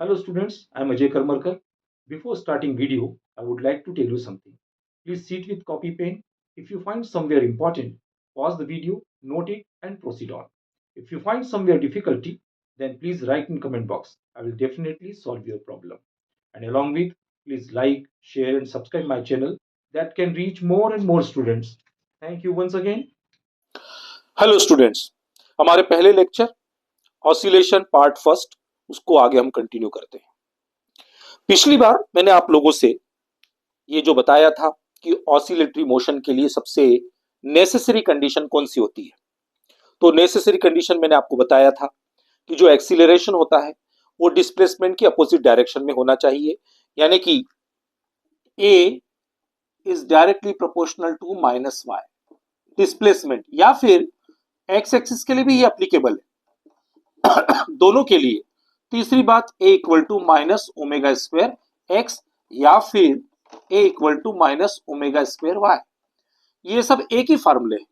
Hello students, I am Ajay Karmarkar. Before starting video, I would like to tell you something. Please sit with copy pen. If you find somewhere important, pause the video, note it and proceed on. If you find somewhere difficulty, then please write in comment box. I will definitely solve your problem. And along with, please like, share and subscribe my channel that can reach more and more students. Thank you once again. Hello students, हमारे पहले lecture oscillation part first उसको आगे हम continue करते हैं। पिछली बार मैंने आप लोगों से ये जो बताया था कि ऑसिलेटरी मोशन के लिए सबसे नेसेसरी कंडीशन कौन सी होती है। तो नेसेसरी कंडीशन मैंने आपको बताया था कि जो एक्सीलरेशन होता है वो डिस्प्लेसमेंट की अपोजिट डायरेक्शन में होना चाहिए, यानी कि a is directly proportional to minus y displacement, या फिर एक्स एक्सिस के लिए भी ये एप्लीकेबल है दोनों के लिए। तीसरी बात, a equal to minus omega square x या फिर a equal to minus omega square y. ये सब एक ही फार्मूले है,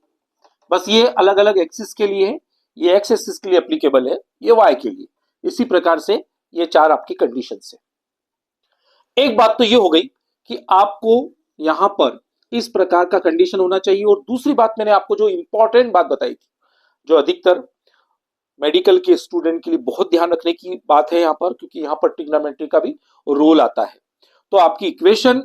बस ये अलग अलग एक्सिस के लिए है। ये एक्स एक्सिस के लिए एप्लीकेबल है, ये वाई के लिए। इसी प्रकार से ये चार आपकी कंडीशंस है। एक बात तो ये हो गई कि आपको यहां पर इस प्रकार का कंडीशन होना चाहिए। और दूसरी बात, मैंने आपको जो इंपॉर्टेंट बात बताई थी, जो अधिकतर मेडिकल के स्टूडेंट के लिए बहुत ध्यान रखने की बात है यहाँ पर, क्योंकि यहाँ पर ट्रिग्नोमेट्री का भी रोल आता है। तो आपकी equation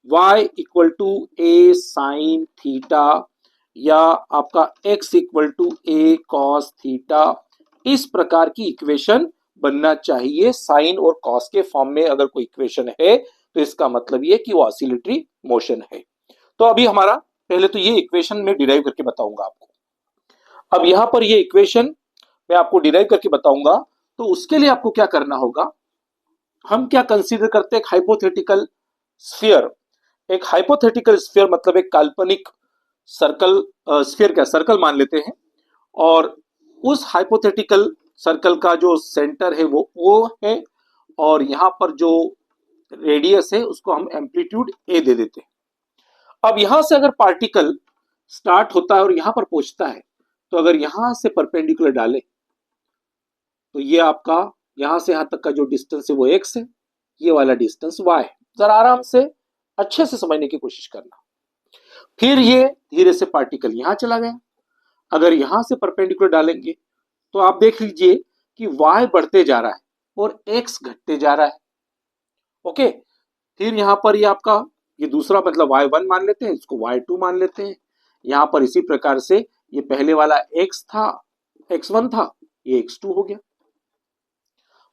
y equal to a sine theta या आपका x equal to a cos theta, इस प्रकार की इक्वेशन बनना चाहिए। साइन और कॉस के फॉर्म में अगर कोई इक्वेशन है तो इसका मतलब ये कि वो ऑसिलेटरी मोशन है। तो अभी हमारा पहले तो ये इक्वेशन में डिराइव करके बताऊंगा आपको। अब यहां पर ये इक्वेशन मैं आपको डिराइव करके बताऊंगा, तो उसके लिए आपको क्या करना होगा, हम क्या कंसीडर करते हैं, एक हाइपोथेटिकल स्फीयर। एक हाइपोथेटिकल स्फीयर मतलब एक काल्पनिक सर्कल, स्फीयर क्या सर्कल मान लेते हैं, और उस हाइपोथेटिकल सर्कल का जो सेंटर है वो है, और यहां पर जो रेडियस है उसको हम एम्पलीट्यूड ए दे देते हैं। अब यहां से अगर पार्टिकल स्टार्ट होता है और यहां पर पहुंचता है, तो अगर यहां से परपेंडिकुलर डालें तो ये आपका यहां से यहां तक का जो डिस्टेंस है वो x है, ये वाला डिस्टेंस y है। जरा आराम से अच्छे से समझने की कोशिश करना। फिर ये धीरे से पार्टिकल यहां चला गया। अगर यहां से परपेंडिकुलर डालेंगे तो आप देख लीजिए कि y बढ़ते जा रहा है और x घटते जा रहा है। ओके, फिर यहां पर ये आपका ये दूसरा मतलब y1 मान लेते हैं, इसको y2 मान लेते हैं। यहां पर इसी प्रकार से ये पहले वाला x था, x1 था, ये x2 हो गया।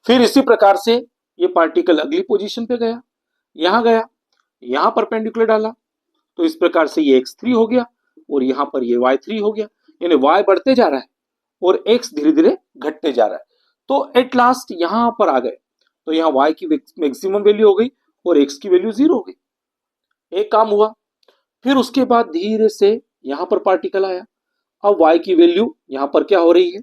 फिर इसी प्रकार से ये पार्टिकल अगली पोजीशन पे गया, यहां गया, यहां परपेंडिकुलर डाला, तो इस प्रकार से ये x3 हो गया और यहां पर ये y3 हो गया। यानी y बढ़ते जा रहा है और x धीरे धीरे घटते जा रहा है। तो एट लास्ट यहां पर आ गए, तो यहां y की मैक्सिमम वैल्यू हो गई और x की वैल्यू 0 हो गई। एक काम हुआ। फिर उसके बाद धीरे से यहां पर पार्टिकल आया। अब y की वैल्यू यहां पर क्या हो रही है,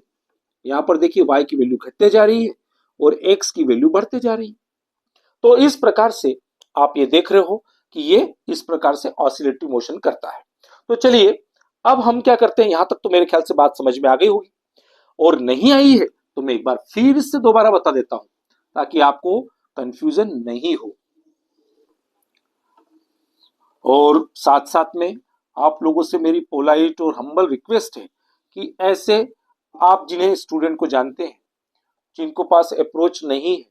यहां पर देखिए y की वैल्यू घटते जा रही है और x की वैल्यू बढ़ते जा रही है। तो इस प्रकार से आप ये देख रहे हो कि ये इस प्रकार से ऑसिलेटरी मोशन करता है। तो चलिए अब हम क्या करते हैं, यहां तक तो मेरे ख्याल से बात समझ में आ गई होगी, और नहीं आई है तो मैं एक बार फिर से दोबारा बता देता हूं ताकि आपको कंफ्यूजन नहीं हो। और साथ साथ में आप लोगों से मेरी पोलाइट और हम्बल रिक्वेस्ट है कि ऐसे आप जिन्हें स्टूडेंट को जानते हैं, जिनको पास अप्रोच नहीं है,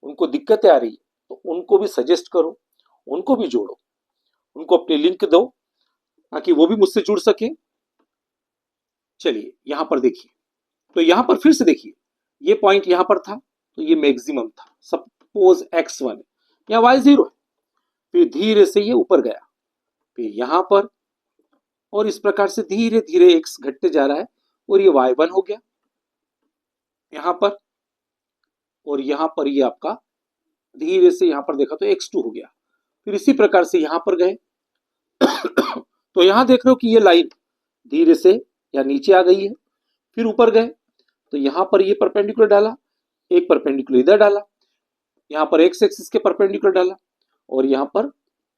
उनको दिक्कतें आ रही है, तो उनको भी सजेस्ट करो, उनको भी जोड़ो, उनको अपनी लिंक दो ताकि वो भी मुझसे जुड़ सके। चलिए यहां पर देखिए, तो यहां पर फिर से देखिए, ये पॉइंट यहां पर था तो ये मैक्सिमम था। सपोज x1 या y0 है, फिर धीरे से ये ऊपर गया, फिर यहां पर, और इस प्रकार से धीरे धीरे x घटते जा रहा है और ये y1 हो गया यहां पर, और यहां पर ये आपका धीरे से यहां पर देखा तो x2 हो गया। फिर इसी प्रकार से यहां पर गए तो यहां देख रहे हो कि ये लाइन धीरे से या नीचे आ गई है। फिर ऊपर गए तो यहां पर ये परपेंडिकुलर डाला, एक परपेंडिकुलर इधर डाला, यहां पर x एक्सिस के परपेंडिकुलर डाला और यहां पर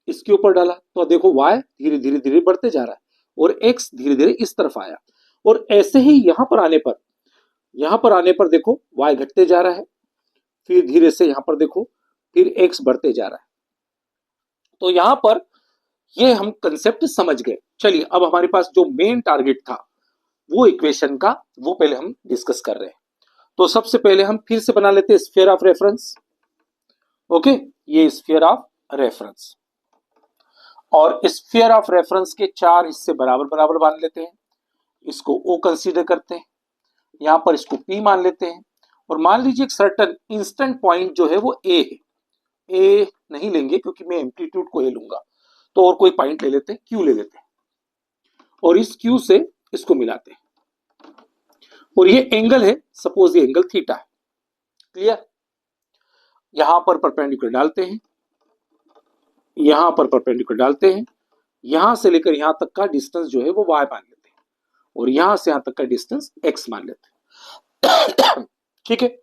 इसके ऊपर डाला। तो देखो y धीरे धीरे धीरे बढ़ते जा रहा है और x धीरे धीरे इस तरफ आया, और ऐसे ही यहां पर आने पर देखो y घटते जा रहा है, फिर धीरे से यहां पर देखो फिर x बढ़ते जा रहा है। तो यहां पर ये हम कंसेप्ट समझ गए। चलिए अब हमारे पास जो मेन टारगेट था वो इक्वेशन का, वो पहले हम डिस्कस कर रहे हैं। तो सबसे पहले हम फिर से बना लेते हैं स्फीयर ऑफ रेफरेंस। ओके, ये स्फीयर ऑफ रेफरेंस, और स्फीयर ऑफ रेफरेंस के 4 हिस्से बराबर बराबर मान लेते हैं। इसको O कंसीडर करते हैं, यहां पर इसको P मान लेते हैं, और मान लीजिए एक सर्टन इंस्टेंट पॉइंट जो है वो A है। A नहीं लेंगे क्योंकि मैं एम्पलीट्यूड को A लूंगा, तो और कोई पॉइंट ले लेते हैं, Q ले लेते हैं, और इस Q से इसको मिलाते हैं, और ये एंगल है, सपोज ये एंगल थीटा है। क्लियर? यहां पर परपेंडिकुलर डालते हैं, यहां पर परपेंडिकुलर डालते हैं, यहां से लेकर यहां तक का डिस्टेंस जो है वो y मान लेते हैं, और यहां से यहां तक का डिस्टेंस x मान लेते हैं। ठीक है,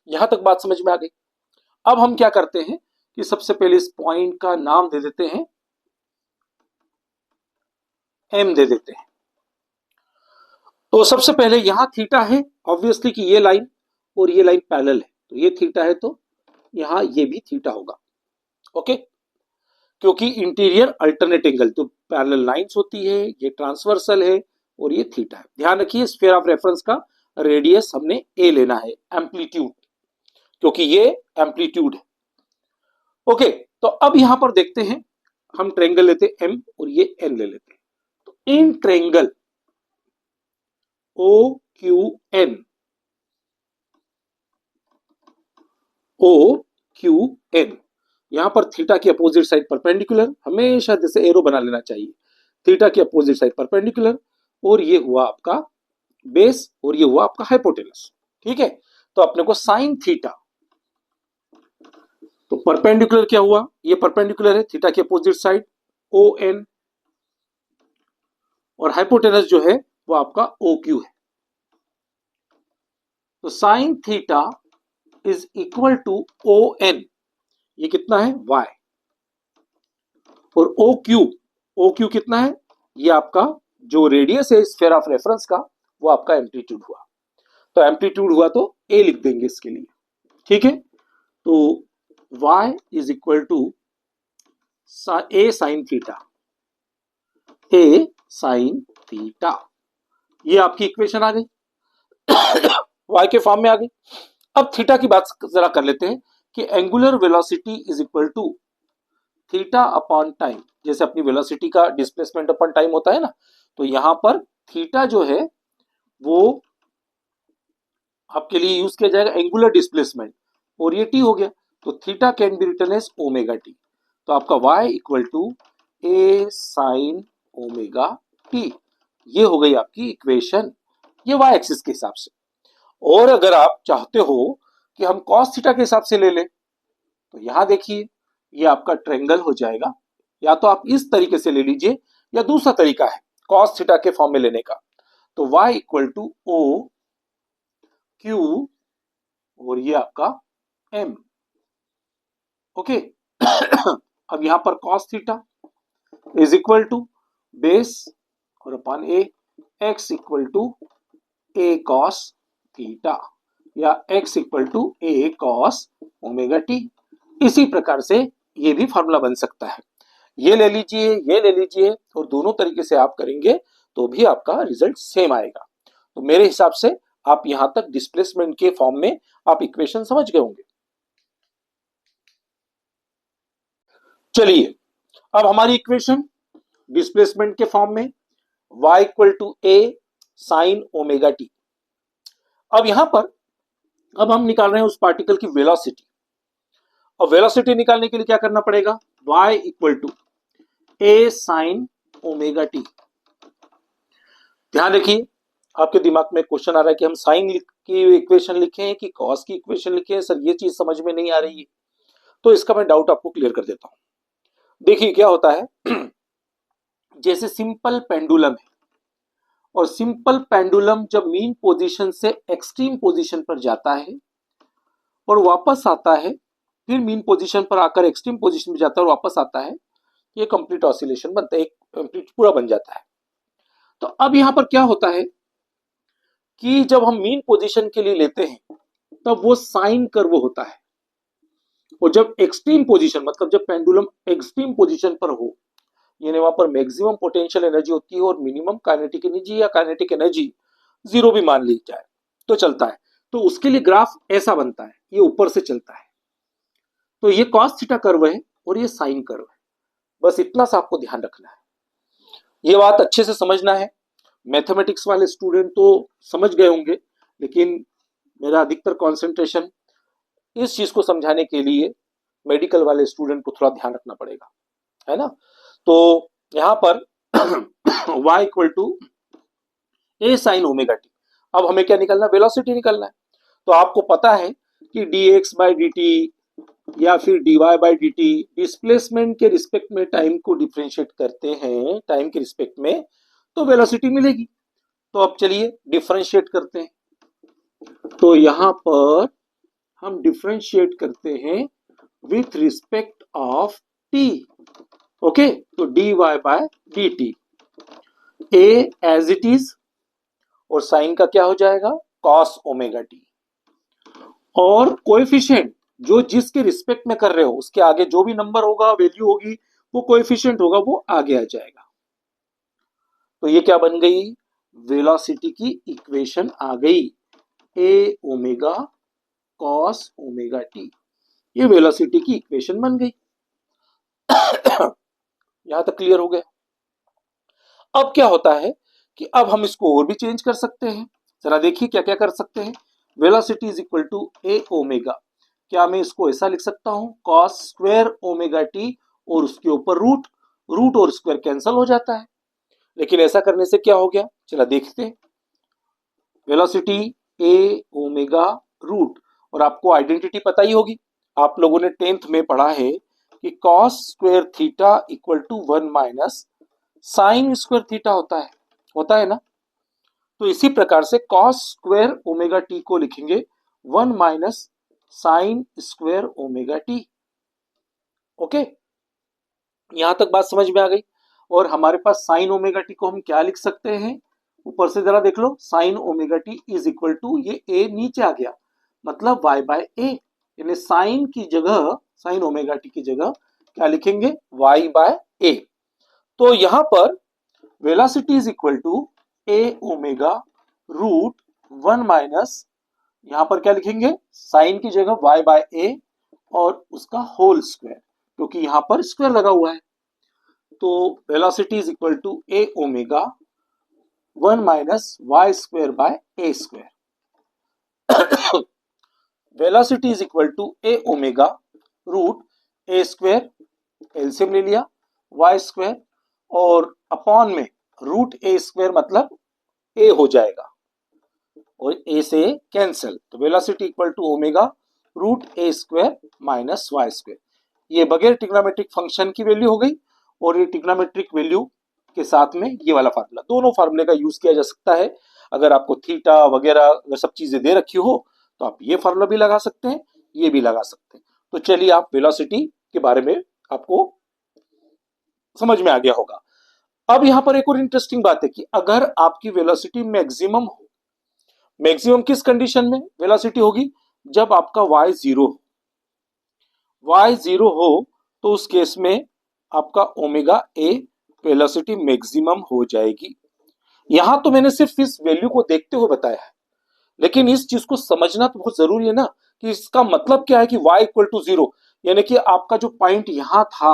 यहां तक बात समझ में आ गई। अब हम क्या करते हैं कि सबसे पहले इस पॉइंट का नाम दे देते हैं m, दे देते हैं। तो सबसे पहले यहां थीटा है, ऑब्वियसली कि ये लाइन और ये लाइन पैरेलल है, तो ये थीटा है, तो यहां ये भी थीटा होगा। ओके, क्योंकि इंटीरियर अल्टरनेट एंगल तो पैरेलल लाइंस होती है, ये ट्रांसवर्सल है और ये थीटा है। ध्यान रखिए स्फीयर ऑफ रेफरेंस का रेडियस हमने a लेना है, एम्पलीट्यूड, क्योंकि ये एम्पलीट्यूड है। ओके, तो अब यहां पर देखते हैं, हम ट्रायंगल लेते हैं m और ये n ले लेते हैं। तो इन ट्रायंगल OQN, OQN, यहां पर थीटा की अपोजिट साइड परपेंडिकुलर, हमेशा जैसे एरो बना लेना चाहिए, थीटा की अपोजिट साइड परपेंडिकुलर, और ये हुआ आपका बेस, और ये हुआ आपका हाइपोटेनस। ठीक है, तो अपने को साइन थीटा, तो परपेंडिकुलर क्या हुआ, ये परपेंडिकुलर है थीटा की अपोजिट साइड ON, और हाइपोटेनस जो है वो आपका OQ है। तो sine theta is equal to ON, ये कितना है y, और OQ कितना है, ये आपका जो रेडियस है स्फीयर ऑफ रेफरेंस का, वो आपका एम्पलीट्यूड हुआ। तो एम्पलीट्यूड हुआ तो A लिख देंगे इसके लिए। ठीक है, तो y is equal to A sine theta, A sine theta, ये आपकी इक्वेशन आ गई, y के फॉर्म में आ गई। अब थीटा की बात जरा कर लेते हैं कि angular velocity is equal to theta upon time. जैसे अपनी वेलोसिटी का डिस्प्लेसमेंट अपॉन टाइम होता है ना, तो यहां पर थीटा जो है वो आपके लिए यूज किया जाएगा एंगुलर डिस्प्लेसमेंट, और ये टी हो गया, तो theta can be written as omega t. तो आपका y equal to a sine omega t, ये हो गई आपकी इक्वेशन, ये y एक्सिस के हिसाब से। और अगर आप चाहते हो कि हम cos थीटा के हिसाब से ले लें, तो यहां देखिए ये आपका ट्रायंगल हो जाएगा, या तो आप इस तरीके से ले लीजिए, या दूसरा तरीका है cos थीटा के फॉर्म में लेने का। तो y equal to O Q, और ये आपका m। ओके, अब यहां पर cos theta is equal to base और upon a, x equal to a cos theta, या x equal to a cos omega t. इसी प्रकार से ये भी फॉर्मूला बन सकता है, ये ले लीजिए, ये ले लीजिए, और दोनों तरीके से आप करेंगे तो भी आपका रिजल्ट सेम आएगा। तो मेरे हिसाब से आप यहां तक डिस्प्लेसमेंट के फॉर्म में आप इक्वेशन समझ गए होंगे। चलिए अब हमारी इक्वेशन डिस्प्लेसमेंट के फॉर्म में y equal to a sine omega t. अब यहां पर अब हम निकाल रहे हैं उस पार्टिकल की वेलोसिटी, और वेलोसिटी निकालने के लिए क्या करना पड़ेगा, y equal to a sine omega t. ध्यान रखिए आपके दिमाग में क्वेश्चन आ रहा है कि हम साइन की इक्वेशन लिखे हैं कि कॉस की इक्वेशन लिखे हैं, सर ये चीज समझ में नहीं आ रही है। तो इसका मैं डाउट आपको क्लियर कर देता हूं। देखिए क्या होता है, जैसे सिंपल पेंडुलम है, और सिंपल पेंडुलम जब मीन पोजीशन से एक्सट्रीम पोजीशन पर जाता है और वापस आता है, फिर मीन पोजीशन पर आकर एक्सट्रीम पोजीशन में जाता है और वापस आता है, ये कंप्लीट ऑसिलेशन बनता है, एक कंप्लीट पूरा बन जाता है। तो अब यहां पर क्या होता है कि जब हम मीन पोजीशन के लिए लेते हैं तब वो साइन कर्व होता है, और जब एक्सट्रीम पोजीशन मतलब जब पेंडुलम एक्सट्रीम पोजीशन पर हो, यानी वहां पर मैक्सिमम पोटेंशियल एनर्जी होती है और मिनिमम काइनेटिक एनर्जी या काइनेटिक एनर्जी जीरो भी मान ली जाए तो चलता है, तो उसके लिए ग्राफ ऐसा बनता है, ये ऊपर से चलता है। तो ये कॉस थीटा कर्व है और ये साइन कर्व है, बस इतना सा आपको ध्यान रखना है। ये बात अच्छे से समझना है। मैथमेटिक्स वाले स्टूडेंट तो समझ गए होंगे, लेकिन मेरा अधिकतर कंसंट्रेशन इस चीज को समझाने के लिए मेडिकल वाले स्टूडेंट को थोड़ा ध्यान रखना पड़ेगा, है ना। तो यहां पर y equal to a sine omega t. अब हमें क्या निकलना, वेलोसिटी निकलना है। तो आपको पता है कि dx बाई डी टी या फिर dy by D T displacement के रिस्पेक्ट में टाइम को डिफ्रेंशिएट करते हैं, टाइम के रिस्पेक्ट में, तो वेलोसिटी मिलेगी। तो अब चलिए डिफ्रेंशिएट करते हैं। तो यहां पर हम डिफ्रेंशिएट करते हैं with respect of t. Okay, तो dy by dt a as it is, और साइन का क्या हो जाएगा, cos ओमेगा टी, और कोएफिशिएंट जो जिसके रिस्पेक्ट में कर रहे हो उसके आगे जो भी नंबर होगा, वैल्यू होगी, वो कोएफिशिएंट होगा, वो आगे आ जाएगा। तो ये क्या बन गई, वेलोसिटी की इक्वेशन आ गई, ए ओमेगा कॉस ओमेगा टी। ये वेलोसिटी की इक्वेशन बन गई। यहां तक क्लियर हो गया। अब क्या होता है कि अब हम इसको और भी चेंज कर सकते हैं। जरा देखिए क्या क्या कर सकते हैं। Velocity is equal to a omega, क्या मैं इसको ऐसा लिख सकता हूं, कॉस स्क्वायर ओमेगा टी और उसके ऊपर रूट, रूट और स्क्वायर कैंसिल हो जाता है। लेकिन ऐसा करने से क्या हो गया, चला देखते हैं। वेलोसिटी ए ओमेगा रूट, और आपको आइडेंटिटी पता ही होगी, आप लोगों ने 10th में पढ़ा है कि cos square theta equal to 1 minus sine square theta होता है ना। तो इसी प्रकार से कॉस स्क्वायर ओमेगा टी को लिखेंगे 1 minus sine square omega T. Okay, यहां तक बात समझ में आ गई। और हमारे पास साइन ओमेगा टी को हम क्या लिख सकते हैं, ऊपर से जरा देख लो, sine omega t is equal to, ये ए नीचे आ गया, मतलब y बाय ए, यानी साइन की जगह, साइन ओमेगा टी की जगह क्या लिखेंगे, y बाय ए। तो यहां पर velocity is equal to a omega root 1 minus, यहां पर क्या लिखेंगे, साइन की जगह y बाय ए और उसका होल स्क्वायर, क्योंकि यहां पर स्क्वायर लगा हुआ है। तो velocity is equal to a omega 1 minus y square by a square. Velocity is equal to a omega root a square, LCM ले लिया, वाई स्क्वायर, और अपॉन में रूट ए स्क्वायर मतलब ए हो जाएगा और ए से कैंसिल, तो velocity equal to omega root a square minus y square. ये बगैर ट्रिग्नोमेट्रिक फंक्शन की वैल्यू हो गई, और ये ट्रिग्नोमेट्रिक वैल्यू के साथ में ये वाला फार्मूला, दोनों फार्मूले का यूज किया जा सकता है। अगर आपको थीटा वगैरह अगर सब चीजें दे रखी हो तो आप ये फार्मूला भी लगा सकते हैं, ये भी लगा सकते हैं। तो चलिए, आप वेलोसिटी के बारे में आपको समझ में आ गया होगा। अब यहां पर एक और इंटरेस्टिंग बात है कि अगर आपकी वेलोसिटी मैक्सिमम हो, मैक्सिमम किस कंडीशन में वेलोसिटी होगी, जब आपका y जीरो हो, y जीरो हो, तो उस केस में आपका ओमेगा ए वेलोसिटी मैक्सिमम हो जाएगी। यहां तो मैंने सिर्फ इस वैल्यू को देखते हुए बताया है, लेकिन इस चीज को समझना तो बहुत जरूरी है ना, कि इसका मतलब क्या है कि y इक्वल टू जीरो, यानी कि आपका जो पॉइंट यहां था,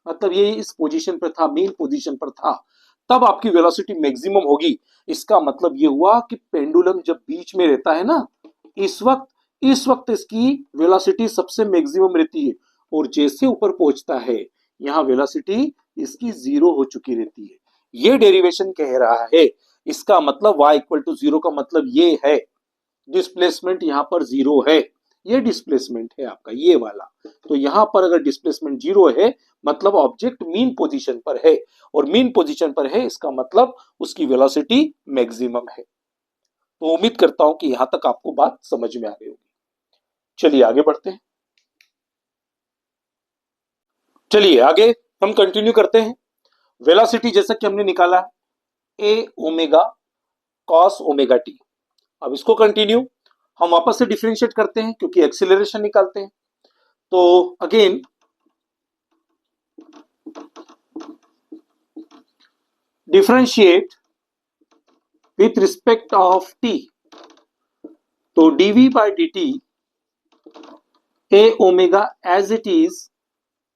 मतलब ये इस पोजीशन पर था, मेन पोजीशन पर था, तब आपकी वेलोसिटी मैक्सिमम होगी। इसका मतलब ये हुआ कि पेंडुलम जब बीच में रहता है ना, इस वक्त इसकी वेलोसिटी सबसे मैक्सिमम रहती है, और जैसे ऊपर पहुंचता है यहाँ वेलोसिटी इसकी जीरो हो चुकी रहती है। ये डेरिवेशन कह रहा है। इसका मतलब y इक्वल टू जीरो का मतलब ये है, डिस्प्लेसमेंट यहाँ पर जीरो है, ये डिस्प्लेसमेंट है आपका ये वाला। तो यहाँ पर अगर डिस्प्लेसमेंट जीरो है, मतलब ऑब्जेक्ट मीन पोजीशन पर है, और मीन पोजीशन पर है इसका मतलब उसकी वेलोसिटी मैक्सिमम है। तो उम्मीद करता हूं कि यहां तक आपको बात समझ में आ गई होगी। चलिए आगे बढ़ते हैं। चलिए आगे हम कंटिन्यू करते हैं। वेलोसिटी जैसा कि हमने निकाला ए ओमेगा कॉस ओमेगा टी। अब इसको कंटिन्यू हम वापस से डिफरेंशिएट करते हैं, क्योंकि एक्सीलरेशन निकालते हैं। तो again differentiate with respect of t, तो dv by dt a omega as it is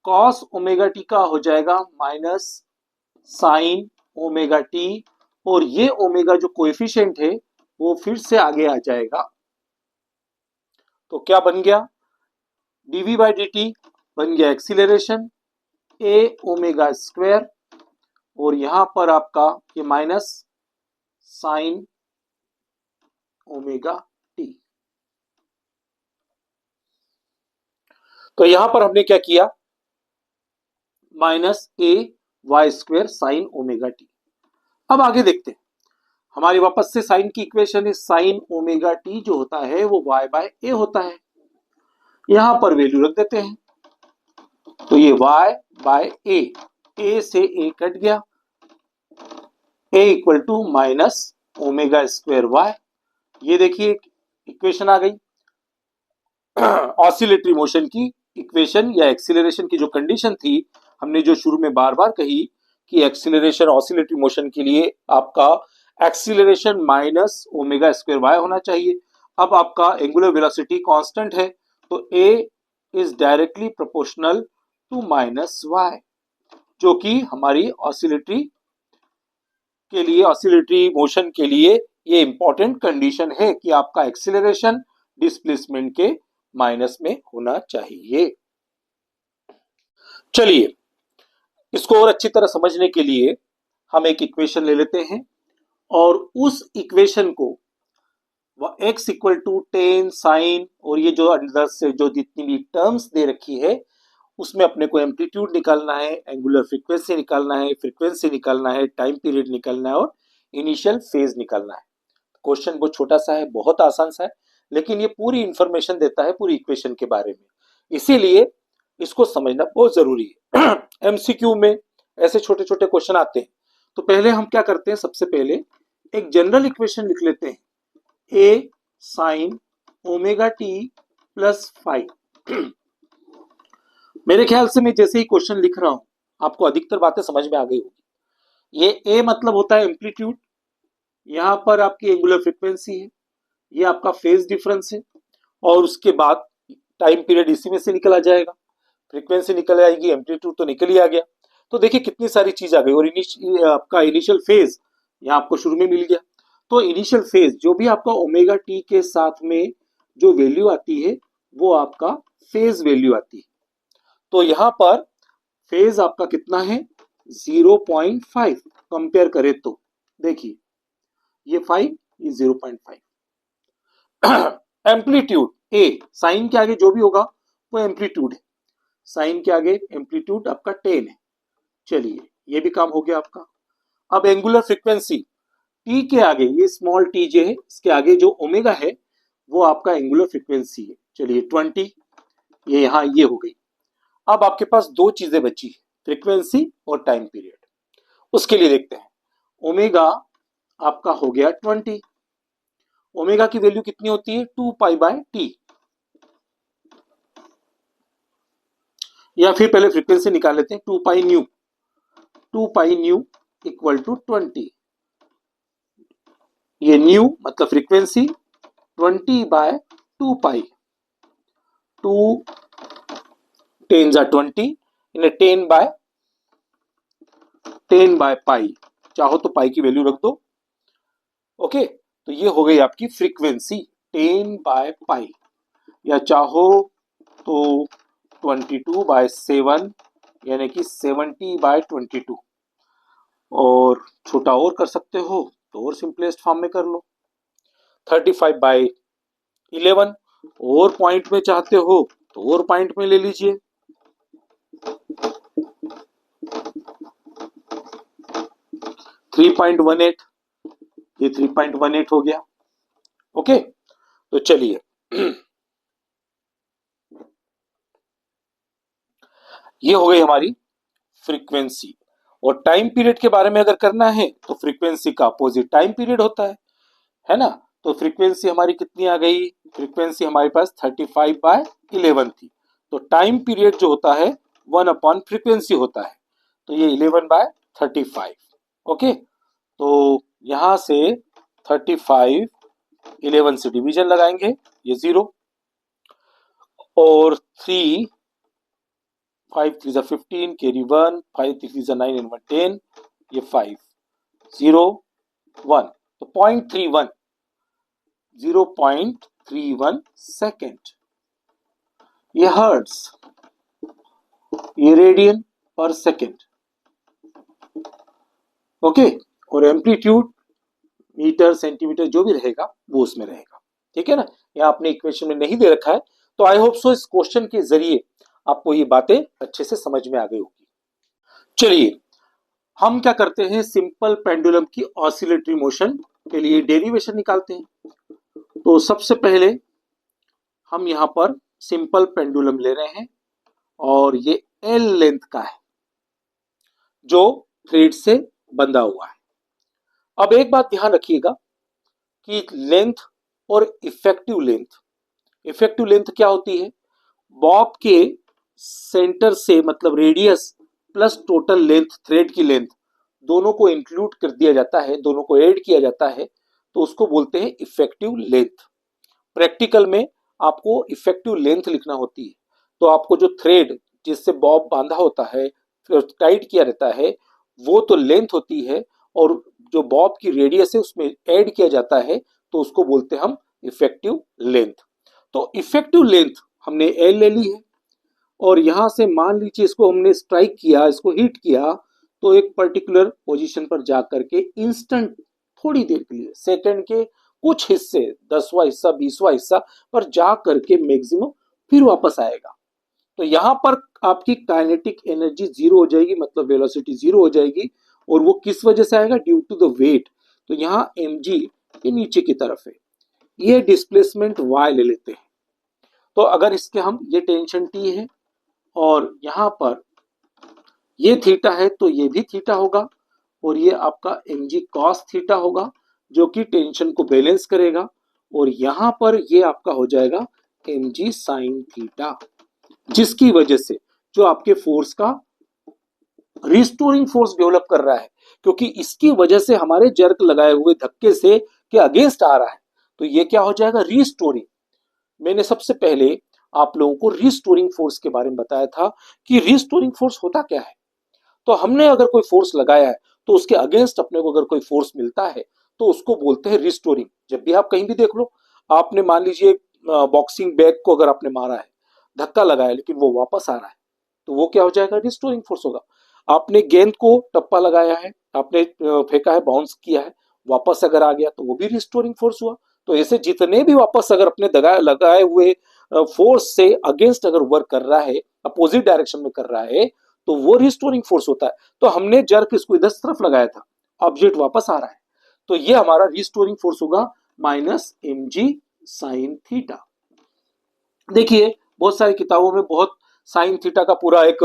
cos omega t का हो जाएगा माइनस साइन ओमेगा टी, और ये ओमेगा जो कोएफिशिएंट है वो फिर से आगे आ जाएगा। तो क्या बन गया, dv by dt बन गया एक्सीलरेशन ए ओमेगा स्क्वायर, और यहां पर आपका ये माइनस साइन ओमेगा टी। तो यहां पर हमने क्या किया, minus a y square sine omega t. अब आगे देखते हैं, हमारी वापस से साइन की इक्वेशन है, साइन ओमेगा टी जो होता है वो y बाय ए होता है। यहां पर वैल्यू रख देते हैं, तो ये y बाय ए से ए कट गया, a equal to minus omega square y. ये देखिए इक्वेशन आ गई। ऑसिलेटरी मोशन की इक्वेशन या एक्सीलरेशन की जो कंडीशन थी, हमने जो शुरू में बार बार कही कि एक्सीलरेशन ऑसिलेटरी मोशन के लिए आपका acceleration minus omega square y होना चाहिए। अब आपका एंगुलर वेलोसिटी कांस्टेंट है, तो a is directly proportional to minus y, जो कि हमारी ऑसिलेटरी के लिए, ऑसिलेटरी मोशन के लिए ये इंपॉर्टेंट कंडीशन है कि आपका एक्सीलरेशन डिस्प्लेसमेंट के माइनस में होना चाहिए। चलिए इसको और अच्छी तरह समझने के लिए हम एक इक्वेशन ले लेते हैं, और उस इक्वेशन को x equal to ten sine, और ये जो अंदर से जो जितनी भी टर्म्स दे रखी है उसमें अपने को एम्पलीट्यूड निकालना है, एंगुलर फ्रीक्वेंसी निकालना है, फ्रीक्वेंसी निकालना है, टाइम पीरियड निकालना है, और इनिशियल फेज निकालना है। क्वेश्चन बहुत छोटा सा है, बहुत आसान सा है, लेकिन ये पूरी इंफॉर्मेशन देता है पूरी इक्वेशन के बारे में, इसीलिए इसको समझना बहुत जरूरी है। एमसीक्यू में ऐसे छोटे छोटे क्वेश्चन आते हैं, तो पहले हम क्या करते हैं, सबसे पहले एक जनरल इक्वेशन लिख लेते हैं, a sine omega t plus five. मेरे ख्याल से मैं जैसे ही क्वेश्चन लिख रहा हूं आपको अधिकतर बातें समझ में आ गई होगी। ये ए मतलब होता है एम्पलीट्यूड, यहां पर आपकी एंगुलर फ्रीक्वेंसी है, ये आपका फेज डिफरेंस है, और उसके बाद टाइम पीरियड इसी में से निकल आ जाएगा, फ्रीक्वेंसी निकल आएगी, एम्पलीट्यूड तो निकल ही आ गया। तो देखिए कितनी सारी चीज आ गई, और आपका इनिशियल फेज यहाँ आपको शुरू में मिल गया। तो इनिशियल फेज जो भी आपका ओमेगा टी के साथ में जो वैल्यू आती है वो आपका फेज वैल्यू आती है। तो यहां पर फेज आपका कितना है, 0.5। कंपेयर करें तो देखिए ये 5, ये 0.5। एम्पलीट्यूड ए, साइन के आगे जो भी होगा वो एम्पलीट्यूड है, साइन के आगे एम्पलीट्यूड आपका 10 है। चलिए ये भी काम हो गया आपका। अब एंगुलर फ्रीक्वेंसी टी के आगे, ये स्मॉल टी जे है, इसके आगे जो ओमेगा है वो आपका एंगुलर फ्रीक्वेंसी है। चलिए 20, ये यहां ये हो गई। अब आपके पास दो चीजें बची है, फ्रीक्वेंसी और टाइम पीरियड। उसके लिए देखते हैं, ओमेगा आपका हो गया 20, ओमेगा की वैल्यू कितनी होती है, 2 पाई बाय टी, या फिर पहले फ्रीक्वेंसी निकाल लेते हैं, 2 पाई न्यू इक्वल टू 20। ये न्यू मतलब फ्रीक्वेंसी, 20 बाय 2 पाई, 2 10 जा 20, इन्हें 10 बाय पाई, चाहो तो पाई की वैल्यू रख दो। ओके, तो ये हो गई आपकी फ्रीक्वेंसी 10 बाय पाई, या चाहो तो 22 बाय 7 यानी कि 70 बाय 22, और छोटा और कर सकते हो तो और सिंपलेस्ट फॉर्म में कर लो, 35 बाय 11, और पॉइंट में चाहते हो तो और पॉइंट में ले लीजिए, 3.18, ये 3.18 हो गया। ओके, तो चलिए ये हो गई हमारी फ्रीक्वेंसी। और टाइम पीरियड के बारे में अगर करना है तो फ्रीक्वेंसी का अपोजिट टाइम पीरियड होता है ना। तो फ्रीक्वेंसी हमारी कितनी आ गई, फ्रीक्वेंसी हमारे पास 35 बाय 11 थी, तो टाइम पीरियड जो होता है 1 अपॉन फ्रीक्वेंसी होता है, तो ये 11/35। ओके, तो यहां से 35 11 से डिवीजन लगाएंगे, ये 0, और 3 5 3 15 कैरी 1 5 3 9 and 1 10, ये 5 0 1, तो 0.31 0.31 सेकेंड, ये हर्ट्स, ये रेडियन पर सेकेंड। ओके, और एम्पलीट्यूड मीटर सेंटीमीटर जो भी रहेगा वो उसमें रहेगा, ठीक है ना। यहाँ आपने इक्वेशन में नहीं दे रखा है, तो आई होप सो इस क्वेश्चन के जरिए आपको ये बातें अच्छे से समझ में आ गई होगी। चलिए हम क्या करते हैं, सिंपल पेंडुलम की ऑसिलेटरी मोशन के लिए डेरिवेशन निकालते हैं। तो सबसे पहले हम यहाँ पर सिंपल पेंडुलम ले रहे हैं और ये एल लेंथ का है जो थ्रेड से बंधा हुआ है। अब एक बात ध्यान रखिएगा कि लेंथ और इफेक्टिव लेंथ क्या होती है, बॉब के सेंटर से मतलब radius plus total length, thread की लेंथ, दोनों को इंक्लूड कर दिया जाता है, दोनों को ऐड किया जाता है, तो उसको बोलते हैं इफेक्टिव लेंथ। प्रैक्टिकल में आपको इफेक्टिव लेंथ लिखना होती है, तो आपको जो थ्रेड जिससे बॉब बांधा होता है, टाइट किया रहता है, वो तो लेंथ होती है, और जो बॉब की रेडियस है उसमें ऐड किया जाता है, तो उसको बोलते हैं हम इफेक्टिव लेंथ। तो इफेक्टिव लेंथ हमने एल ले ली है, और यहां से मान लीजिए इसको हमने स्ट्राइक किया, इसको हिट किया, तो एक पर्टिकुलर पोजीशन पर जाकर के इंस्टेंट, थोड़ी देर के लिए, सेकंड के कुछ हिस्से, 10वां हिस्सा 20वां हिस्सा पर जा करके मैक्सिमम फिर वापस आएगा। तो यहां पर आपकी काइनेटिक एनर्जी जीरो हो जाएगी, मतलब वेलोसिटी जीरो हो जाएगी, और वो किस वजह से आएगा, ड्यू टू द वेट। तो यहाँ mg के नीचे की तरफ है, ये डिस्प्लेसमेंट y ले लेते हैं। तो अगर इसके हम, ये टेंशन t है और यहां पर ये थीटा है, तो ये भी थीटा होगा, और ये आपका mg cos थीटा होगा जो कि टेंशन को बैलेंस करेगा, और यहां पर ये आपका हो जाएगा mg sin थीटा, जिसकी वजह से जो आपके फोर्स का रिस्टोरिंग फोर्स डेवलप कर रहा है, क्योंकि इसकी वजह से हमारे जर्क लगाए हुए धक्के से के अगेंस्ट आ रहा है, तो ये क्या हो जाएगा, रिस्टोरिंग। मैंने सबसे पहले आप लोगों को रिस्टोरिंग फोर्स के बारे में बताया था कि रिस्टोरिंग फोर्स होता क्या है। तो हमने अगर कोई फोर्स लगाया है, तो उसके अगेंस्ट अपने को अगर कोई फोर्स मिलता है, तो उसको बोलते हैं रिस्टोरिंग। जब भी आप कहीं भी देख लो, आपने मान लीजिए बॉक्सिंग बैग को अगर आपने मारा है, धक्का लगाया, लेकिन वो वापस आ रहा है, तो वो क्या हो जाएगा, रिस्टोरिंग फोर्स होगा। आपने गेंद को टप्पा लगाया है, आपने फेंका है, बाउंस किया है, वापस अगर आ गया, तो वो भी रिस्टोरिंग फोर्स हुआ। तो ऐसे जितने भी वापस अगर अपने लगाए हुए फोर्स से अगेंस्ट अगर वर्क कर रहा है, अपोजिट डायरेक्शन में कर रहा है, तो वो रिस्टोरिंग फोर्स होता है। तो हमने जर्क इसको इधर तरफ लगाया था, ऑब्जेक्ट वापस आ रहा है, तो ये हमारा रिस्टोरिंग फोर्स होगा माइनस mg साइन थीटा। देखिए बहुत सारी किताबों में बहुत साइन थीटा का पूरा एक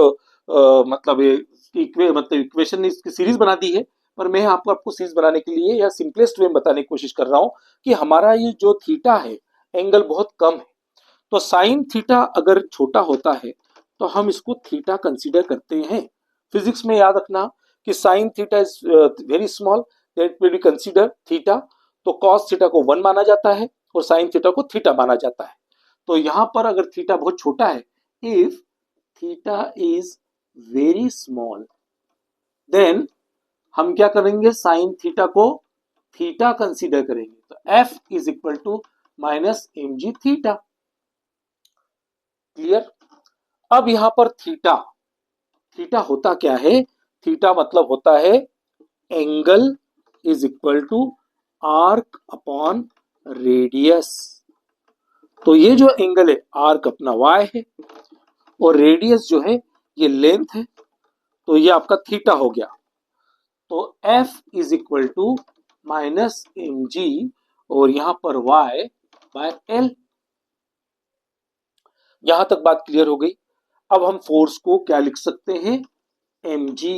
मतलब इक्वेशन इसकी सीरीज बना दी है, पर मैं आपको सीरीज बनाने के लिए या सिंपलेस्ट वे में बताने की कोशिश कर रहा हूं कि हमारा ये जो थीटा है, एंगल बहुत कम है। तो साइन थीटा अगर छोटा होता है, तो हम इसको थीटा कंसीडर करते हैं। फिजिक्स में याद रखना कि sign theta is very small, that will be consider theta. तो कॉस थीटा को 1 माना जाता है और साइन थीटा को थीटा माना जाता है। तो यहां पर अगर थीटा बहुत छोटा है, if theta is very small, then हम क्या करेंगे, साइन थीटा को थीटा कंसीडर करेंगे। तो F is equal to minus mg theta. Clear. अब यहां पर थीटा, थीटा होता क्या है, थीटा मतलब होता है angle is equal to arc upon radius. तो ये जो एंगल है, आर्क अपना y है और रेडियस जो है ये लेंथ है, तो ये आपका थीटा हो गया। तो f is equal to minus mg और यहां पर y बाय l। यहां तक बात क्लियर हो गई। अब हम फोर्स को क्या लिख सकते हैं, mg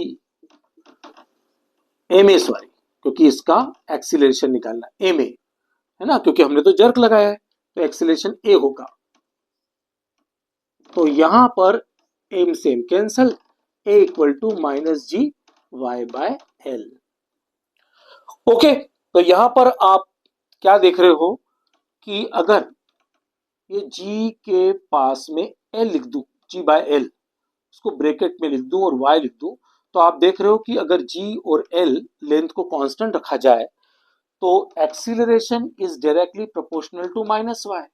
ma, सॉरी, क्योंकि इसका एक्सीलरेशन निकालना ma है ना, क्योंकि हमने तो जर्क लगाया है, तो एक्सीलरेशन a होगा। तो यहां पर एम से M cancel, A equal to minus G Y by L. Okay, तो यहां पर आप क्या देख रहे हो कि अगर ये जी के पास में एल लिख दूं, जी बाय एल, उसको ब्रैकेट में लिख दूं और वाई लिख दूं, तो आप देख रहे हो कि अगर जी और एल लेंथ को कांस्टेंट रखा जाए तो acceleration is directly proportional to minus Y.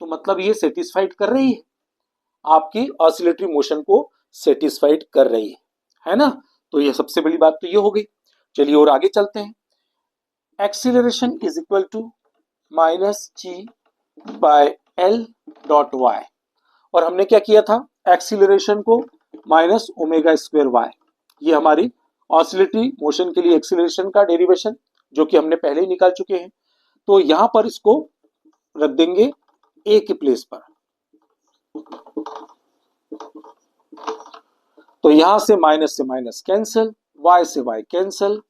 तो मतलब ये सेटिस्फाइड कर रही है, आपकी ऑसिलेटरी मोशन को सेटिस्फाइड कर रही है ना। तो ये सबसे बड़ी बात तो ये हो गई। चलिए और आगे चलते हैं। Acceleration is equal to minus G by L dot Y, और हमने क्या किया था, एक्सीलरेशन को माइनस ओमेगा स्क्वायर वाई, ये हमारी ऑसिलेटरी मोशन के लिए एक्सीलरेशन का डेरिवेशन जो कि हमने पहले ही निकाल चुके हैं। तो यहां पर इसको रख देंगे ए के प्लेस पर। तो यहां से माइनस कैंसल, वाई से Y cancel,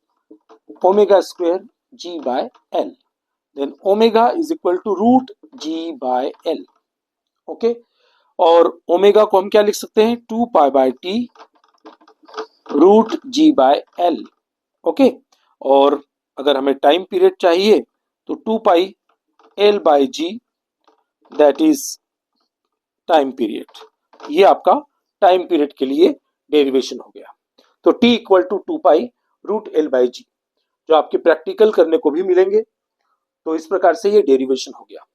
omega square G by L, then omega is equal to root G by L. Okay, और ओमेगा को हम क्या लिख सकते हैं, 2 pi by T root G by L. Okay, और अगर हमें टाइम पीरियड चाहिए तो 2 pi L by G, that is time period. ये आपका टाइम पीरियड के लिए डेरिवेशन हो गया। तो t equal to 2 pi root l by g, जो आपके प्रैक्टिकल करने को भी मिलेंगे। तो इस प्रकार से ये डेरिवेशन हो गया।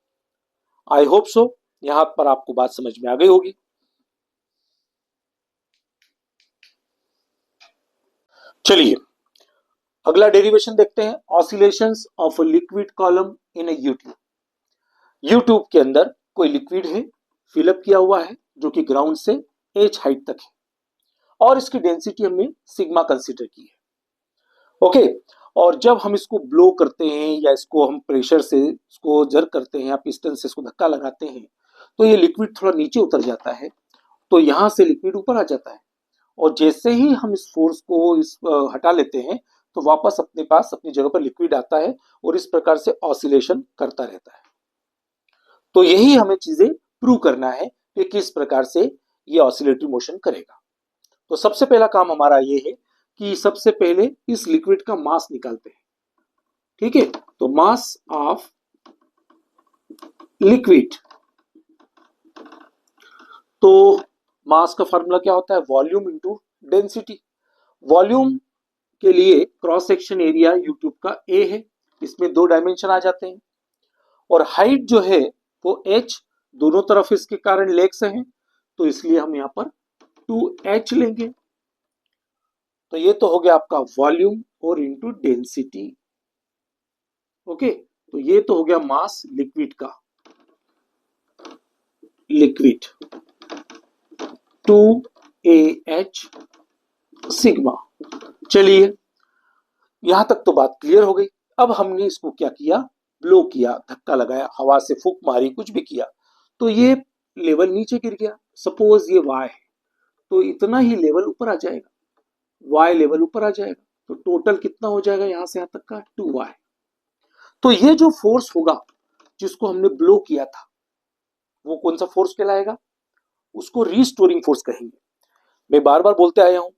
आई होप सो यहां पर आपको बात समझ में आ गई होगी। चलिए अगला डेरिवेशन देखते हैं, oscillations of a liquid column in a YouTube. YouTube के अंदर कोई लिक्विड है, फिलअप किया हुआ है, जो कि ग्राउंड से एच हाइट तक है, और इसकी डेंसिटी हमने सिग्मा कंसीडर की है। ओके, और जब हम इसको ब्लो करते हैं या इसको हम प्रेशर से इसको जर्क करते हैं या पिस्टन से इसको धक्का लगाते हैं, तो ये लिक्विड थोड़ा नीचे उतर जाता है, तो यहां से लिक्विड ऊपर आ जाता है, और जैसे ही हम इस फोर्स को हटा लेते हैं तो वापस अपने पास अपनी जगह पर लिक्विड आता है, और इस प्रकार से ऑसिलेशन करता रहता है। तो यही हमें चीजें प्रूव करना है कि किस प्रकार से ये ऑसिलेटरी मोशन करेगा। तो सबसे पहला काम हमारा ये है कि सबसे पहले इस लिक्विड का मास निकालते हैं। ठीक है, तो मास ऑफ लिक्विड, तो मास का फॉर्मूला क्या होता है, वॉल्यूम इनटू डेंसिटी। वॉल्यूम के लिए क्रॉस सेक्शन एरिया यूट्यूब का ए है, इसमें 2 डायमेंशन आ जाते हैं, और हाइट जो है वो h, दोनों तरफ इसके कारण लेग्स हैं, तो इसलिए हम यहां पर 2h लेंगे। तो ये तो हो गया आपका वॉल्यूम और इनटू डेंसिटी। ओके, तो ये तो हो गया मास लिक्विड का, लिक्विड 2ah सिग्मा। चलिए यहां तक तो बात क्लियर हो गई। अब हमने इसको क्या किया, ब्लो किया, धक्का लगाया, हवा से फूंक मारी, कुछ भी किया, तो ये लेवल नीचे गिर गया। सपोज ये y है, तो इतना ही लेवल ऊपर आ जाएगा, y लेवल ऊपर आ जाएगा, तो टोटल कितना हो जाएगा यहां से यहां तक का 2y। तो ये जो फोर्स होगा जिसको हमने ब्लो किया था, वो कौन सा फोर्स कहलाएगा, उसको रिस्टोरिंग फोर्स कहेंगे। मैं बार बार बोलते आया हूं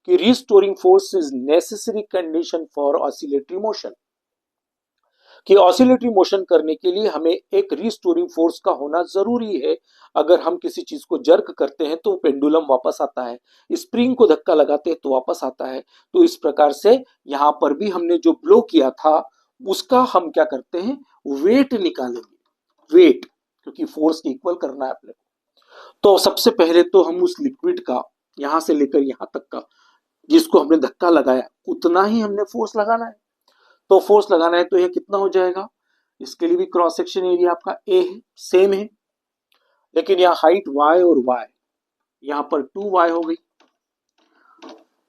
कि restoring force is necessary condition for oscillatory motion, कि ऑसिलेटरी मोशन करने के लिए हमें एक रिस्टोरिंग फोर्स का होना जरूरी है। अगर हम किसी चीज को जर्क करते हैं तो पेंडुलम वापस आता है, स्प्रिंग को धक्का लगाते हैं तो वापस आता है। तो इस प्रकार से यहां पर भी हमने जो ब्लो किया था उसका हम क्या करते हैं, वेट निकालेंगे, वेट, क्योंकि फोर्स इक्वल करना है अपने को। तो सबसे पहले तो हम उस लिक्विड का यहां से लेकर यहां तक का जिसको हमने धक्का लगाया उतना ही हमने फोर्स लगाना है। तो फोर्स लगाना है तो यह कितना हो जाएगा, इसके लिए भी क्रॉस सेक्शन एरिया आपका ए है, सेम है, लेकिन यहाँ हाइट y और y, यहाँ पर 2y हो गई।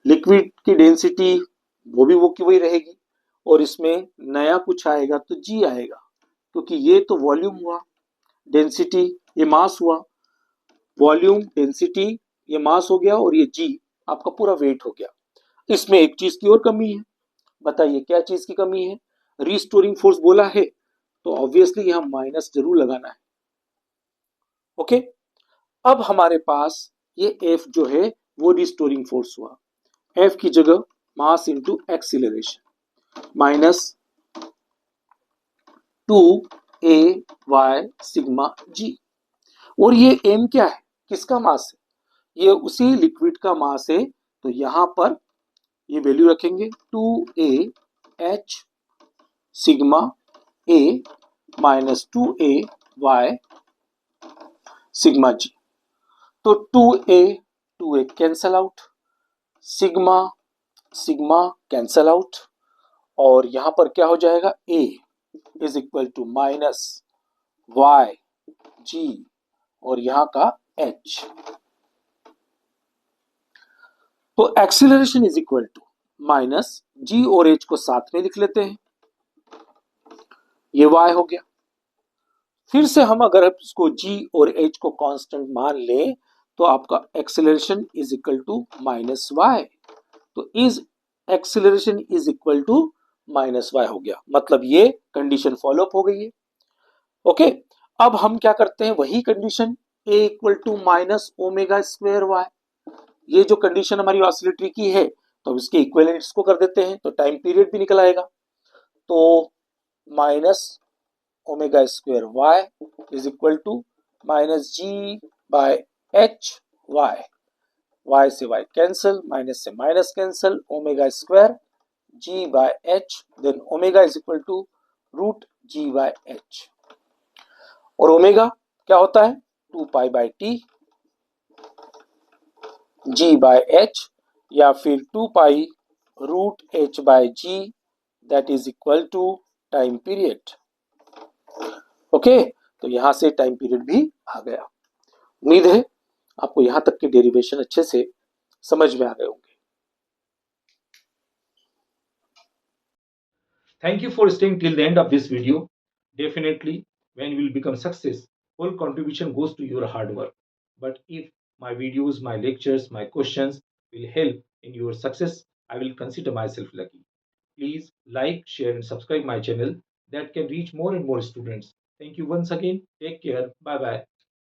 लिक्विड की डेंसिटी वो भी वो की वही रहेगी, और इसमें नया कुछ आएगा तो g आएगा, क्योंकि ये तो वॉल्यूम हुआ, डेंसिटी ये मास हुआ, वॉल्यूम डेंसिटी ये मास हो गया, और ये g आपका पूरा वेट हो गया। इसमें एक चीज की और कमी है, बताइए क्या चीज की कमी है, रिस्टोरिंग फोर्स बोला है तो ऑब्वियसली यहां माइनस जरूर लगाना है। ओके, अब हमारे पास ये F जो है वो रिस्टोरिंग फोर्स हुआ। F की जगह mass into acceleration minus 2 a y sigma g। और ये m क्या है, किसका मास है, ये उसी लिक्विड का मास है। तो यहां पर ये वैल्यू रखेंगे 2a h sigma a minus 2a y sigma g। तो 2a cancel out, sigma sigma cancel out, और यहां पर क्या हो जाएगा, a is equal to minus y g और यहां का h। तो acceleration is equal to minus g और h को साथ में लिख लेते हैं, ये y हो गया। फिर से हम अगर इसको g और h को कांस्टेंट मान लें तो आपका acceleration is equal to minus y। तो is acceleration is equal to minus y हो गया, मतलब ये कंडीशन फॉलो अप हो गई है। ओके, अब हम क्या करते हैं, वही condition a equal to minus omega square y, ये जो कंडीशन हमारी ऑसिलेटरी की है तो अब इसके इक्विवेलेंट्स को कर देते हैं तो टाइम पीरियड भी निकल आएगा। तो minus omega square y is equal to minus G by H Y, y से y कैंसल, माइनस से minus cancel, omega square g by H, then omega is equal to root g by H. और omega क्या होता है, 2 pi by T g by H, या फिर 2 pi root h by g, that is equal to time period. Okay, तो यहां से time period भी आ गया। उम्मीद है आपको यहां तक के डेरिवेशन अच्छे से समझ में आ गए होंगे। Thank you for staying till the end of this video. Definitely, when you will become success, whole contribution goes to your hard work. But if my videos, my lectures, my questions will help in your success, I will consider myself lucky. Please like, share, and subscribe my channel that can reach more and more students. Thank you once again. Take care. Bye bye.